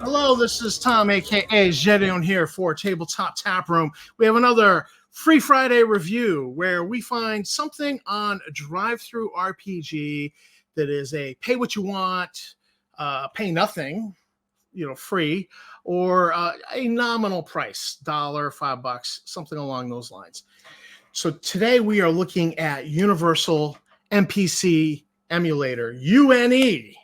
Hello, this is Tom, aka Gedeon, here for Tabletop Tap Room. We have another Free Friday review where we find something on Drive-Thru RPG that is a pay what you want, pay nothing, free, or a nominal price, $1, $5, something along those lines. So today we are looking at Universal NPC Emulator, UNE.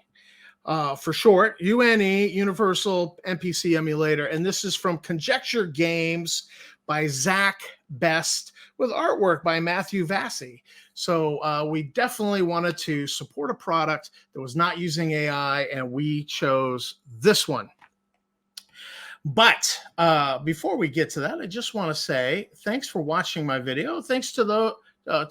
For short, UNE, Universal NPC Emulator. And this is from Conjecture Games by Zach Best with artwork by Matthew Vassie. So we definitely wanted to support a product that was not using AI, and we chose this one. But before we get to that, I just want to say thanks for watching my video. Thanks to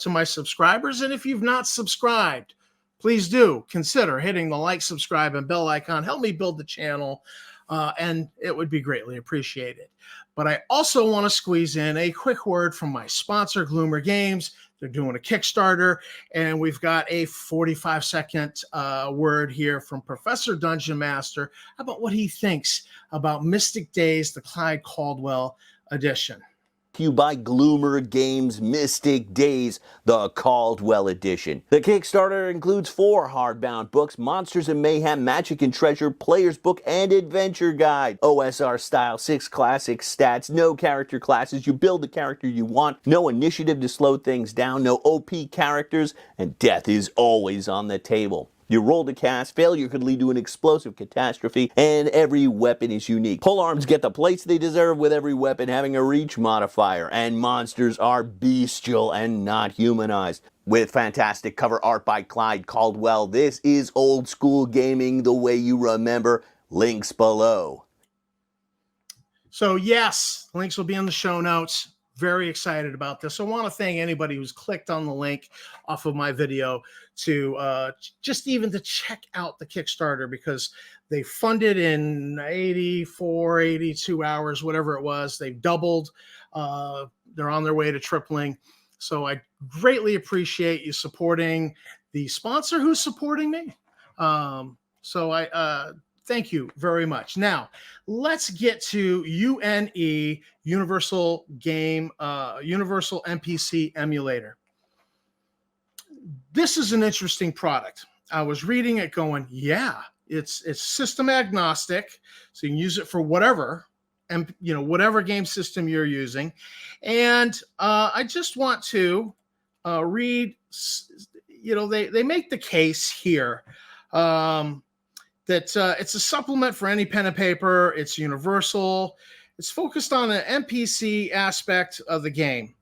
my subscribers. And if you've not subscribed, please do consider hitting the like, subscribe, and bell icon. Help me build the channel, and it would be greatly appreciated. But I also want to squeeze in a quick word from my sponsor, Gloomer Games. They're doing a Kickstarter, and we've got a 45-second word here from Professor Dungeon Master about what he thinks about Mystic Days, the Clyde Caldwell edition. You buy Gloomer Games Mystic Days, the Caldwell edition. The Kickstarter includes 4 hardbound books: Monsters and Mayhem, Magic and Treasure, Player's Book, and Adventure Guide. OSR style, 6 classic stats, no character classes, you build the character you want, no initiative to slow things down, no OP characters, and death is always on the table. You roll to cast, failure could lead to an explosive catastrophe, and every weapon is unique. Polearms get the place they deserve with every weapon having a reach modifier, and monsters are bestial and not humanized. With fantastic cover art by Clyde Caldwell, this is old school gaming the way you remember. Links below. So yes, links will be in the show notes. Very excited about this. I want to thank anybody who's clicked on the link off of my video to just even to check out the Kickstarter, because they funded in 84, 82 hours, whatever it was. They've doubled. They're on their way to tripling. So I greatly appreciate you supporting the sponsor who's supporting me. So I thank you very much. Now, let's get to UNE, Universal NPC Emulator. This is an interesting product. I was reading it going, yeah, it's system agnostic, so you can use it for whatever, and whatever game system you're using. And I just want to read, they make the case here. That it's a supplement for any pen and paper. It's universal. It's focused on an NPC aspect of the game.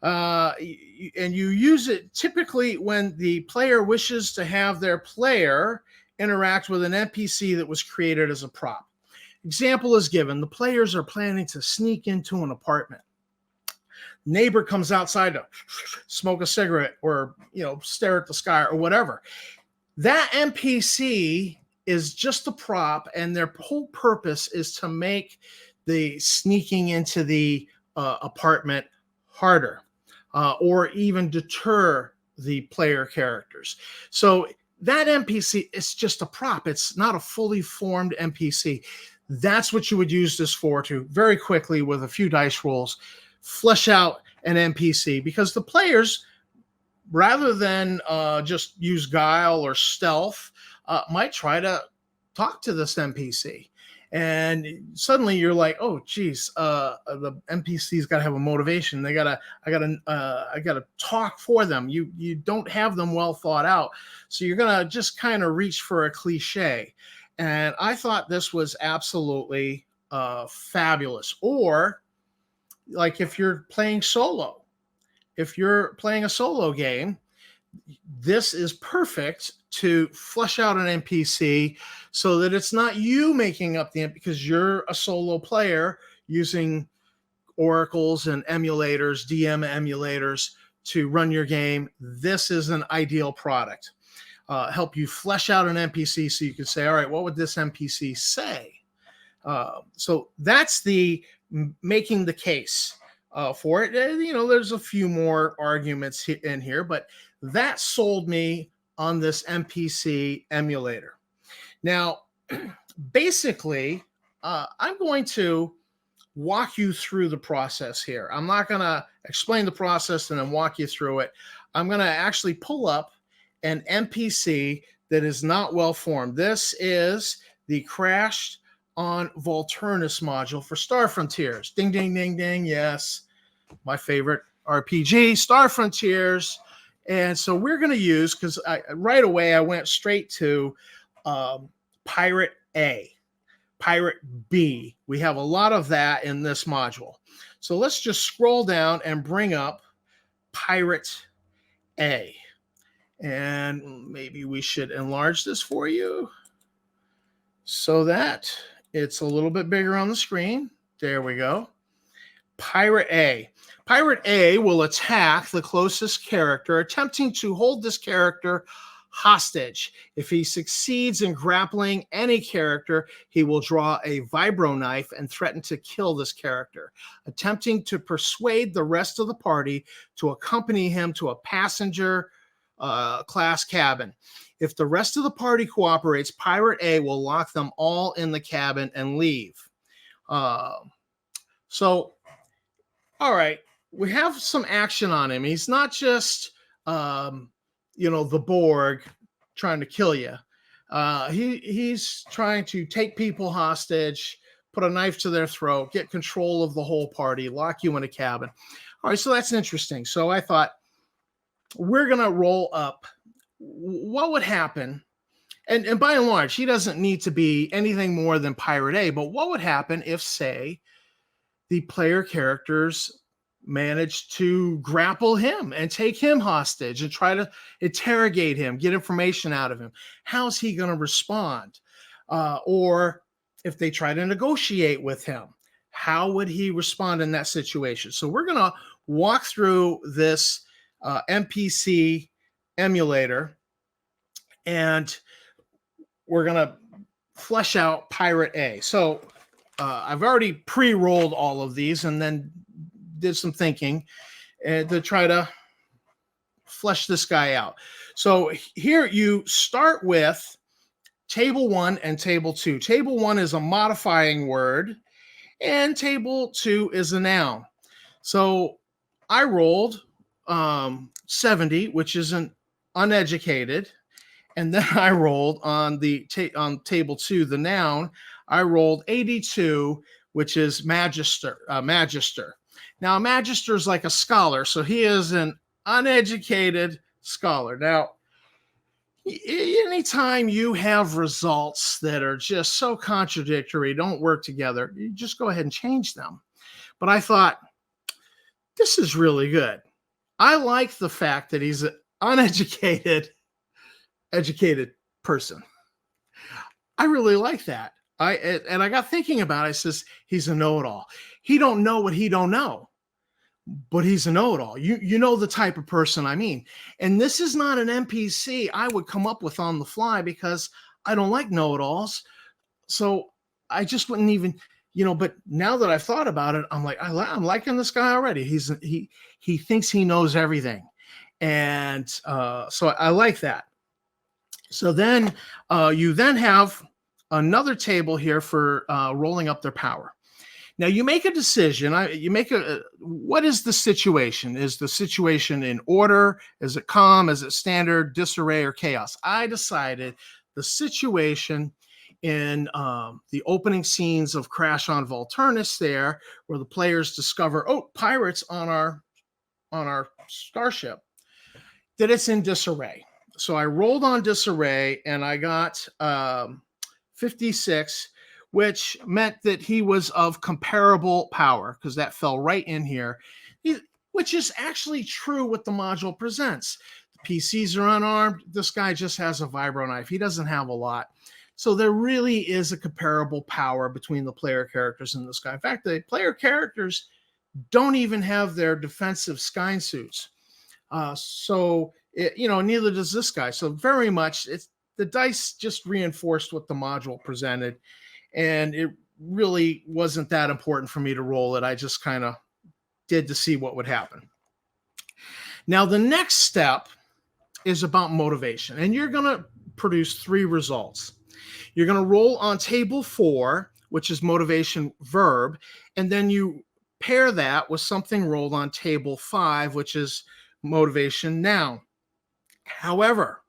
And you use it typically when the player wishes to have their player interact with an NPC that was created as a prop. Example is given. The players are planning to sneak into an apartment. Neighbor comes outside to smoke a cigarette or, stare at the sky or whatever. That NPC is just a prop, and their whole purpose is to make the sneaking into the apartment harder, or even deter the player characters. So that NPC is just a prop. It's not a fully formed NPC. That's what you would use this for, to very quickly, with a few dice rolls, flesh out an NPC, because the players, rather than just use guile or stealth, might try to talk to this NPC. And suddenly you're like, oh, geez, the NPC's got to have a motivation. I gotta talk for them. You don't have them well thought out. So you're going to just kind of reach for a cliche. And I thought this was absolutely fabulous. Or like if you're playing solo, if you're playing a solo game, this is perfect to flesh out an NPC so that it's not you making up the, because you're a solo player using oracles and emulators, DM emulators to run your game. This is an ideal product. Help you flesh out an NPC so you can say, all right, what would this NPC say? So that's the making the case for it. There's a few more arguments in here, but that sold me on this NPC emulator. Now, basically, I'm going to walk you through the process here. I'm not going to explain the process and then walk you through it. I'm going to actually pull up an NPC that is not well formed. This is the Crashed on Volturnus module for Star Frontiers. Ding, ding, ding, ding. Yes, my favorite RPG, Star Frontiers. And so we're going to use, because right away I went straight to Pirate A. Pirate B. We have a lot of that in this module. So let's just scroll down and bring up Pirate A. And maybe we should enlarge this for you so that it's a little bit bigger on the screen. There we go. Pirate A. Pirate A will attack the closest character, attempting to hold this character hostage. If he succeeds in grappling any character, he will draw a vibro knife and threaten to kill this character, attempting to persuade the rest of the party to accompany him to a passenger class cabin. If the rest of the party cooperates, Pirate A will lock them all in the cabin and leave. So, all right, we have some action on him. He's not just the Borg trying to kill you. He's trying to take people hostage, put a knife to their throat, get control of the whole party, lock you in a cabin. All right, so that's interesting. So I thought we're going to roll up. What would happen? And by and large, he doesn't need to be anything more than Pirate A, but what would happen if, say, the player characters managed to grapple him and take him hostage and try to interrogate him, get information out of him? How's he going to respond? Or if they try to negotiate with him, how would he respond in that situation? So we're going to walk through this NPC emulator, and we're going to flesh out Pirate A. So I've already pre-rolled all of these and then did some thinking to try to flesh this guy out. So here you start with table 1 and table 2. Table 1 is a modifying word and table 2 is a noun. So I rolled 70, which is an uneducated, and then I rolled on table 2, the noun. I rolled 82, which is magister. Now, a magister is like a scholar, so he is an uneducated scholar. Now, anytime you have results that are just so contradictory, don't work together, you just go ahead and change them. But I thought, this is really good. I like the fact that he's an educated person. I really like that. And I got thinking about it. I says, he's a know-it-all. He don't know what he don't know, but he's a know-it-all. You know the type of person I mean. And this is not an NPC I would come up with on the fly because I don't like know-it-alls. So I just wouldn't even, but now that I've thought about it, I'm like, I'm liking this guy already. He thinks he knows everything. And so I like that. So then you then have another table here for rolling up their power. Now you make a decision. What is the situation? Is the situation in order? Is it calm? Is it standard, disarray, or chaos? I decided the situation in the opening scenes of Crash on Volturnus there, where the players discover, pirates on our starship, that it's in disarray. So I rolled on disarray and I got 56, which meant that he was of comparable power, because that fell right in here, which is actually true what the module presents. The PCs are unarmed. This guy just has a vibro knife. He doesn't have a lot. So there really is a comparable power between the player characters and this guy. In fact, the player characters don't even have their defensive sky suits. Neither does this guy. So very much the dice just reinforced what the module presented, and it really wasn't that important for me to roll it. I just kind of did to see what would happen. Now, the next step is about motivation, and you're going to produce 3 results. You're going to roll on table 4, which is motivation verb, and then you pair that with something rolled on table 5, which is motivation noun. However,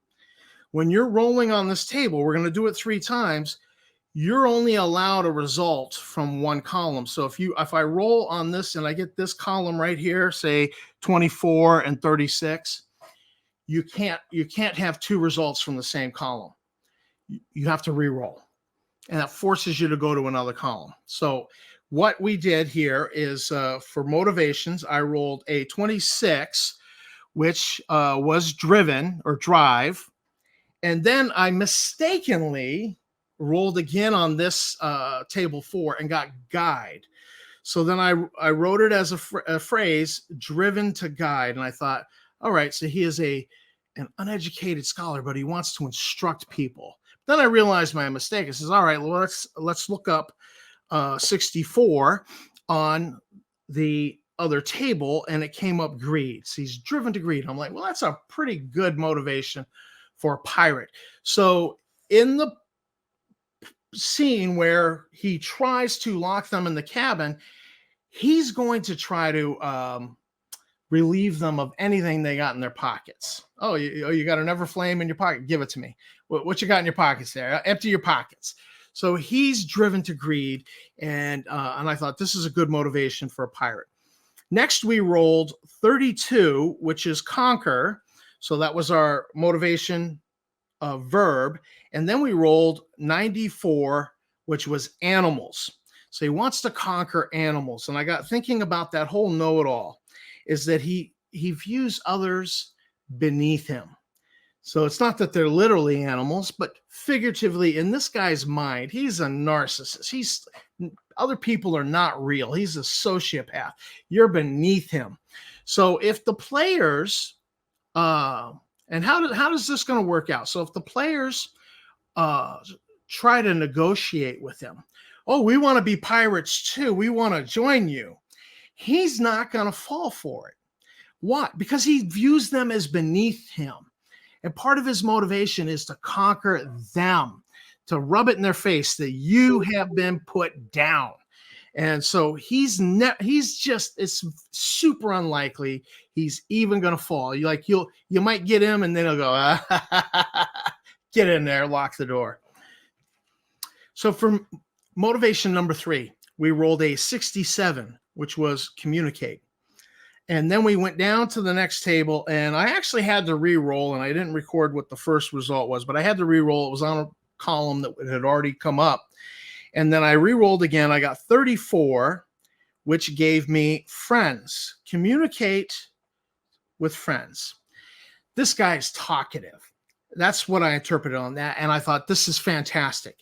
when you're rolling on this table, we're going to do it 3 times. You're only allowed a result from one column. So if I roll on this and I get this column right here, say 24 and 36, you can't have 2 results from the same column. You have to re-roll, and that forces you to go to another column. So what we did here is for motivations, I rolled a 26, which was driven or drive, and then I mistakenly rolled again on this table 4 and got guide. So then I wrote it as a phrase, driven to guide, and I thought, all right, so he is an uneducated scholar, but he wants to instruct people. Then I realized my mistake. I says, all right, well, let's look up 64 on the other table, and it came up greed. So he's driven to greed. I'm like, well, that's a pretty good motivation for a pirate. So in the scene where he tries to lock them in the cabin, he's going to try to relieve them of anything they got in their pockets. Oh, you got an Everflame in your pocket? Give it to me. What you got in your pockets there? Empty your pockets. So he's driven to greed, and I thought this is a good motivation for a pirate. Next, we rolled 32, which is conquer. So that was our motivation verb. And then we rolled 94, which was animals. So he wants to conquer animals. And I got thinking about that whole know-it-all, is that he views others beneath him. So it's not that they're literally animals, but figuratively, in this guy's mind, he's a narcissist. Other people are not real. He's a sociopath. You're beneath him. So if the players, and how does this going to work out? So if the players try to negotiate with him, oh, we want to be pirates too, we want to join you, he's not going to fall for it. Why? Because he views them as beneath him. And part of his motivation is to conquer them, to rub it in their face that you have been put down. And so it's super unlikely he's even going to fall. You might get him, and then he'll go, get in there, lock the door. So for motivation number 3, we rolled a 67, which was communicate. And then we went down to the next table, and I actually had to re-roll, and I didn't record what the first result was, but I had to re-roll. It was on a column that had already come up. And then I re-rolled again. I got 34, which gave me friends. Communicate with friends. This guy is talkative. That's what I interpreted on that. And I thought, this is fantastic.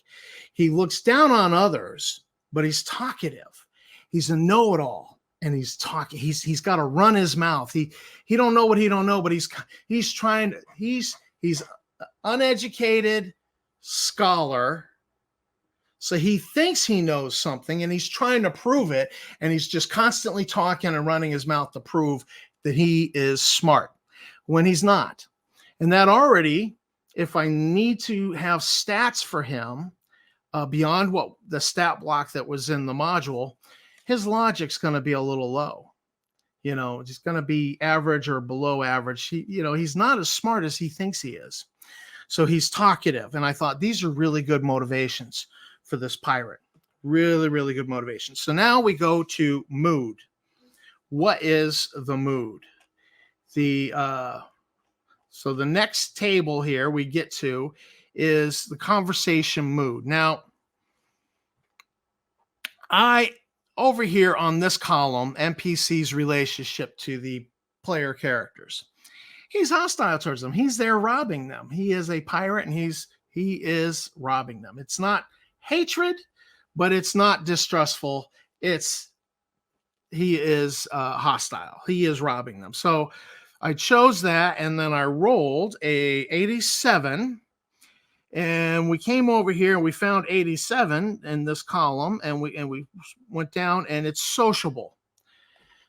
He looks down on others, but he's talkative. He's a know-it-all. And he's talking. He's got to run his mouth. He don't know what he don't know, but he's uneducated scholar. So he thinks he knows something, and he's trying to prove it. And he's just constantly talking and running his mouth to prove that he is smart when he's not. And that already, if I need to have stats for him beyond what the stat block that was in the module, his logic's going to be a little low. It's going to be average or below average. He's not as smart as he thinks he is. So he's talkative. And I thought these are really good motivations for this pirate. Really, really good motivations. So now we go to mood. What is the mood? So the next table here we get to is the conversation mood. Now, over here on this column, NPC's relationship to the player characters. He's hostile towards them. He's there robbing them. He is a pirate, and he is robbing them. It's not hatred, but it's not distrustful. He is hostile. He is robbing them. So I chose that, and then I rolled a 87. And we came over here and we found 87 in this column, and we went down, and it's sociable.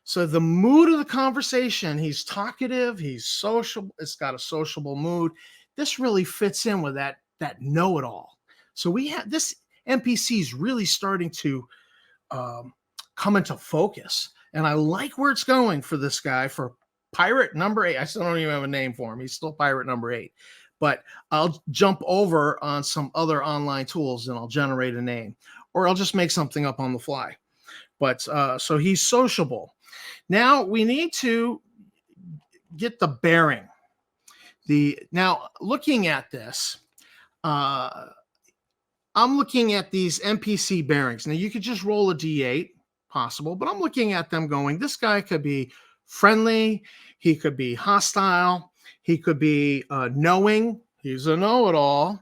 So the mood of the conversation, he's talkative, he's social, it's got a sociable mood. This really fits in with that know-it-all. So we have this NPC is really starting to come into focus. And I like where it's going for this guy, for pirate number 8. I still don't even have a name for him. He's still pirate number 8. But I'll jump over on some other online tools and I'll generate a name, or I'll just make something up on the fly. But so he's sociable. Now we need to get the bearing. Now looking at this, I'm looking at these NPC bearings. Now you could just roll a D8, possible, but I'm looking at them going, this guy could be friendly, he could be hostile, he could be knowing, he's a know-it-all,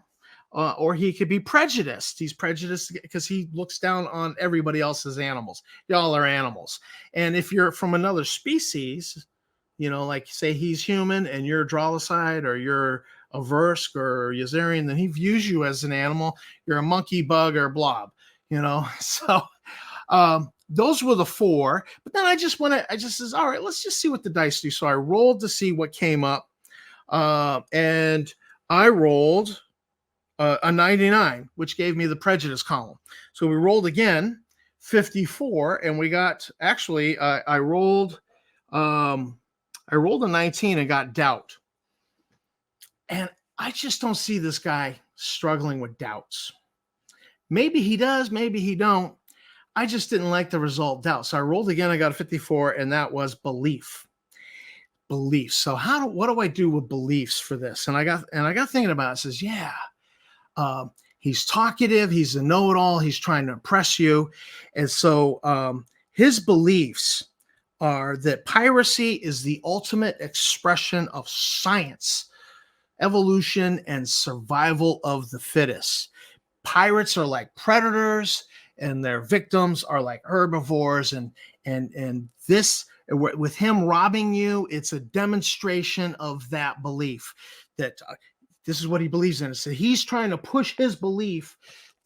or he could be prejudiced. He's prejudiced because he looks down on everybody else's animals. Y'all are animals. And if you're from another species, you know, like say he's human and you're Drollicide or you're a Versk or Yazarian, then he views you as an animal. You're a monkey, bug, or blob, you know. So those were the 4. But then I just says, all right, let's just see what the dice do. So I rolled to see what came up. And I rolled a 99, which gave me the prejudice column. So we rolled again, 54, and we got, actually, I rolled a 19 and got doubt. And I just don't see this guy struggling with doubts. Maybe he does, maybe he don't. I just didn't like the result doubt. So I rolled again, I got a 54, and that was belief. Beliefs. So what do I do with beliefs for this? And I got thinking about it. It says, yeah, he's talkative, he's a know-it-all, he's trying to impress you. And so his beliefs are that piracy is the ultimate expression of science, evolution, and survival of the fittest. Pirates are like predators and their victims are like herbivores, and this, with him robbing you, it's a demonstration of that belief, that this is what he believes in. So he's trying to push his belief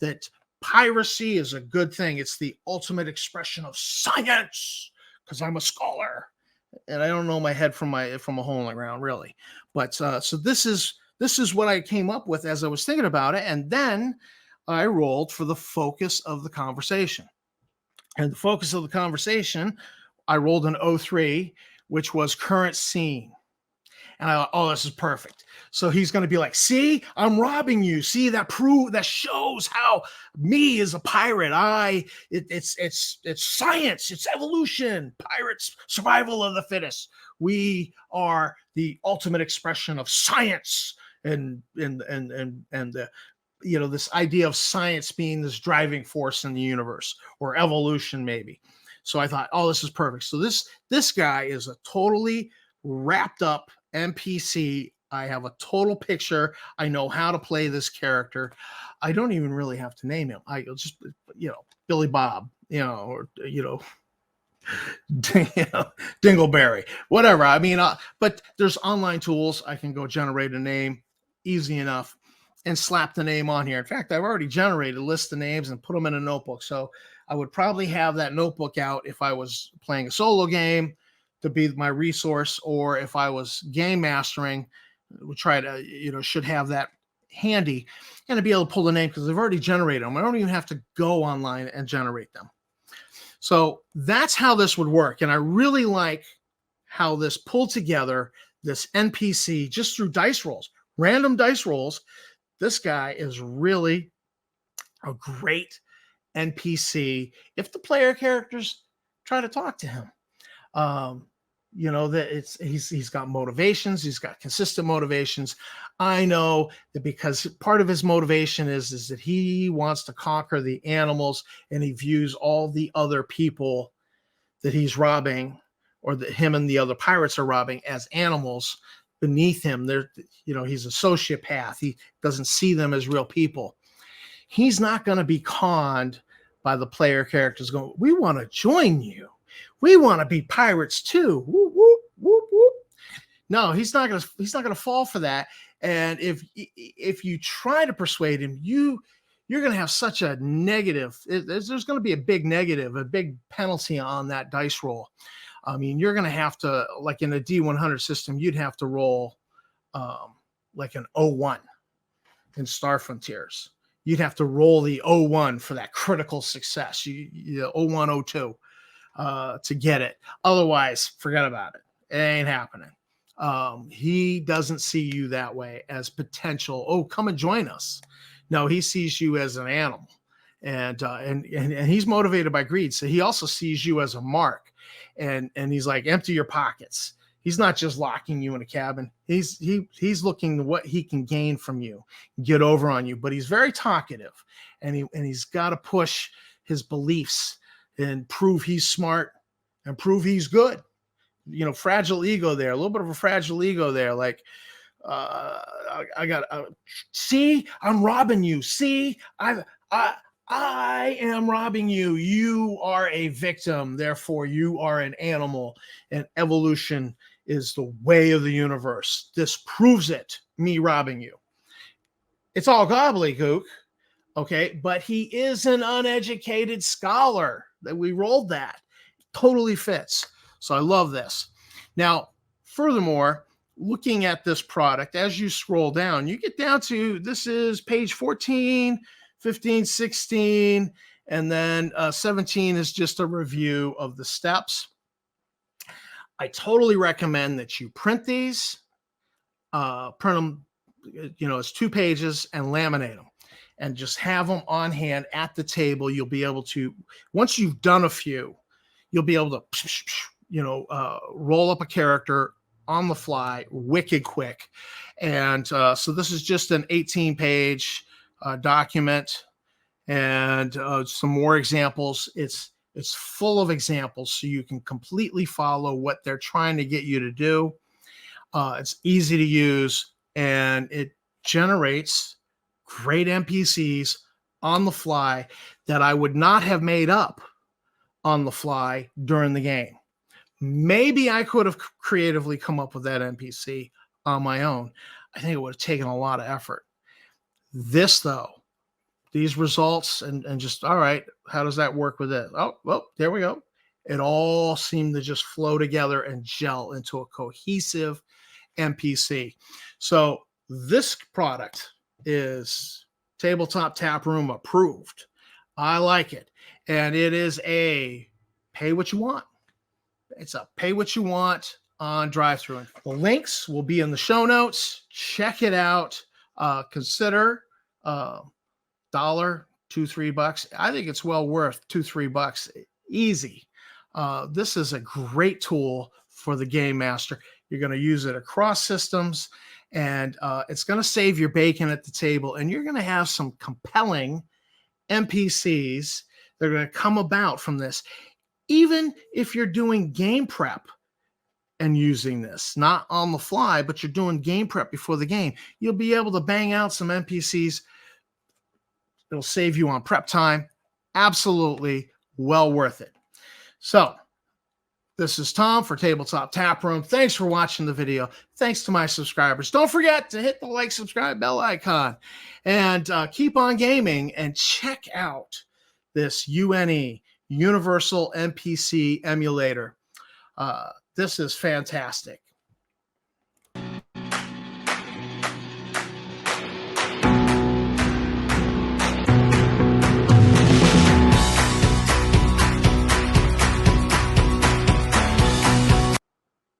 that piracy is a good thing. It's the ultimate expression of science, because I'm a scholar and I don't know my head from a hole in the ground, really. But so this is what I came up with as I was thinking about it. And then I rolled for the focus of the conversation. And the focus of the conversation, I rolled an 03, which was current scene. And I thought, oh, this is perfect. So he's going to be like, see, I'm robbing you. See, that shows how me as a pirate, it's science, it's evolution, pirates, survival of the fittest. We are the ultimate expression of science, and this idea of science being this driving force in the universe, or evolution maybe. So I thought, oh, this is perfect. So this guy is a totally wrapped up NPC. I have a total picture. I know how to play this character. I don't even really have to name him. I'll just, Billy Bob, or, Dingleberry, whatever. I mean, but there's online tools. I can go generate a name easy enough and slap the name on here. In fact, I've already generated a list of names and put them in a notebook. So I would probably have that notebook out if I was playing a solo game to be my resource, or if I was game mastering, would try to, should have that handy and to be able to pull the name, because I've already generated them. I don't even have to go online and generate them. So that's how this would work. And I really like how this pulled together, this NPC, just through dice rolls, random dice rolls. This guy is really a great NPC if the player characters try to talk to him. That he's got motivations, he's got consistent motivations. I know that because part of his motivation is that he wants to conquer the animals, and he views all the other people that he's robbing, or that him and the other pirates are robbing, as animals beneath him. He's a sociopath. He doesn't see them as real people. He's not going to be conned by the player characters going, we want to join you. We want to be pirates too. Whoop, whoop, whoop, whoop. No, he's not going to fall for that. And if you try to persuade him, you're going to have such a negative. There's going to be a big negative, a big penalty on that dice roll. I mean, you're going to have to, like in a D100 system, you'd have to roll like an 01 in Star Frontiers. you'd have to roll the 01 for that critical success. You 01, 02 to get it. Otherwise, forget about it. It ain't happening. He doesn't see you that way as potential. Oh, come and join us. No, he sees you as an animal, and he's motivated by greed. So he also sees you as a mark, and he's like, empty your pockets. He's not just locking you in a cabin. He's looking at what he can gain from you, get over on you. But he's very talkative, and he's got to push his beliefs and prove he's smart and prove he's good. Fragile ego there, a little bit of a fragile ego there. Like, I got, see, I'm robbing you. See, I am robbing you. You are a victim. Therefore, you are an animal, and evolution is the way of the universe. This proves it, me robbing you. It's all gobbledygook, okay? But he is an uneducated scholar. That we rolled that. Totally fits. So I love this. Now, furthermore, looking at this product, as you scroll down, you get down to, this is page 14, 15, 16, and then 17 is just a review of the steps. I totally recommend that you print these, print them, it's 2 pages, and laminate them, and just have them on hand at the table. You'll be able to, once you've done a few, you'll be able to, roll up a character on the fly, wicked quick. And so this is just an 18-page document, and some more examples. It's full of examples, so you can completely follow what they're trying to get you to do. It's easy to use, and it generates great NPCs on the fly that I would not have made up on the fly during the game. Maybe I could have creatively come up with that NPC on my own. I think it would have taken a lot of effort. This, though, these results, and just, all right, how does that work with it? Oh, well, there we go. It all seemed to just flow together and gel into a cohesive NPC. So this product is Tabletop Tap Room approved. I like it. And it is a pay what you want. It's a pay what you want on drive-thru. The links will be in the show notes. Check it out. Consider $1, $2, $3. I think it's well worth $2, $3 easy. This is a great tool for the game master. You're going to use it across systems, and it's going to save your bacon at the table, and you're going to have some compelling NPCs that are going to come about from this. Even if you're doing game prep and using this, not on the fly, but you're doing game prep before the game, you'll be able to bang out some NPCs. It'll save you on prep time. Absolutely well worth it. So this is Tom for Tabletop Tap Room. Thanks for watching the video. Thanks to my subscribers. Don't forget to hit the like, subscribe, bell icon, and keep on gaming, and check out this UNE, Universal NPC Emulator. This is fantastic.